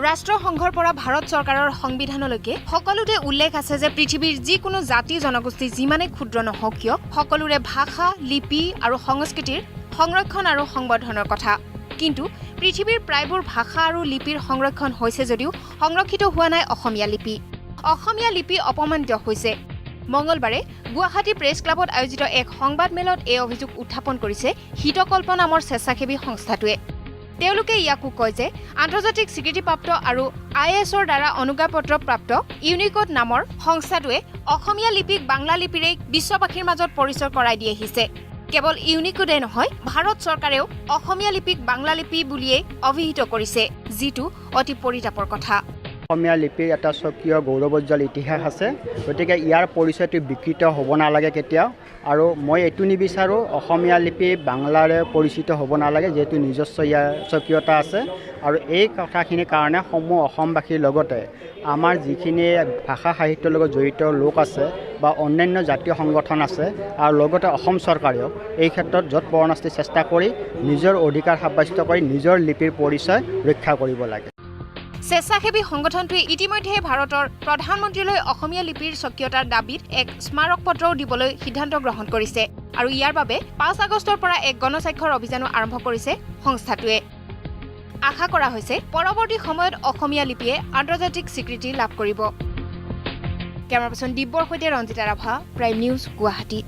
ৰাষ্ট্ৰসংঘৰ পৰা ভাৰত চৰকাৰৰ সংবিধানলৈকে সকলোতে উল্লেখ আছে যে পৃথিৱীৰ যিকোনো জাতি জনগোষ্ঠী যিমানে ক্ষুদ্ৰ নহওক কিয় সকলোৰে ভাষা, লিপি আৰু সংস্কৃতিৰ সংৰক্ষণ আৰু সংবৰ্ধনৰ কথা। কিন্তু পৃথিৱীৰ প্ৰায়বোৰ ভাষা আৰু লিপিৰ সংৰক্ষণ হৈছে যদিও সংৰক্ষিত হোৱা নাই অসমীয়া লিপি। অসমীয়া লিপি অপমানিত হৈছে। মঙলবাৰে গুৱাহাটী প্ৰেছ ক্লাবত আয়োজিত এক সংবাদমেলত এই অভিযোগ উত্থাপন কৰিছে হিতকল্প নামৰ স্বেচ্ছাসেৱী সংস্থাটোৱে। তেওঁলোকে ইয়াকো কয় যে আন্তৰ্জাতিক স্বীকৃতিপ্ৰাপ্ত আৰু ISৰ দ্বাৰা অনুজ্ঞাপত্ৰ প্ৰাপ্ত ইউনিকোড নামৰ সংস্থাটোৱে অসমীয়া লিপিক বাংলা লিপিৰে বিশ্ববাসীৰ মাজত পৰিচয় কৰাই দি আহিছে। কেৱল ইউনিকোডে নহয়, ভাৰত চৰকাৰেও অসমীয়া লিপিক বাংলা লিপি বুলিয়ে অভিহিত কৰিছে, যিটো অতি পৰিতাপৰ কথা। অসমীয়া লিপিৰ এটা স্বকীয় গৌৰৱোজ্জ্বল ইতিহাস আছে, গতিকে ইয়াৰ পৰিচয়টো বিকৃত হ'ব নালাগে কেতিয়াও। আৰু মই এইটো নিবিচাৰোঁ অসমীয়া লিপি বাংলাৰে পৰিচিত হ'ব নালাগে, যিহেতু নিজস্ব ইয়াৰ স্বকীয়তা আছে। আৰু এই কথাখিনিৰ কাৰণে সমূহ অসমবাসীৰ লগতে আমাৰ যিখিনি ভাষা সাহিত্যৰ লগত জড়িত লোক আছে বা অন্যান্য জাতীয় সংগঠন আছে আৰু লগতে অসম চৰকাৰেও এই ক্ষেত্ৰত য'ত পৰণাস্তি চেষ্টা কৰি নিজৰ অধিকাৰ সাব্যস্ত কৰি নিজৰ লিপিৰ পৰিচয় ৰক্ষা কৰিব লাগে। স্বেচ্ছাসেৱী সংগঠনটোৱে ইতিমধ্যে ভাৰতৰ প্ৰধানমন্ত্ৰীলৈ অসমীয়া লিপিৰ স্বকীয়তাৰ দাবীত এক স্মাৰক পত্ৰও দিবলৈ সিদ্ধান্ত গ্ৰহণ কৰিছে আৰু ইয়াৰ বাবে 5 আগষ্টৰ পৰা এক গণস্বাক্ষৰ অভিযানো আৰম্ভ কৰিছে সংস্থাটোৱে। আশা কৰা হৈছে পৰৱৰ্তী সময়ত অসমীয়া লিপিয়ে আন্তৰ্জাতিক স্বীকৃতি লাভ কৰিব। কেমেৰা পাৰ্চন দিব্যৰ সৈতে ৰঞ্জিতা ৰাভা, প্ৰাইম নিউজ, গুৱাহাটী।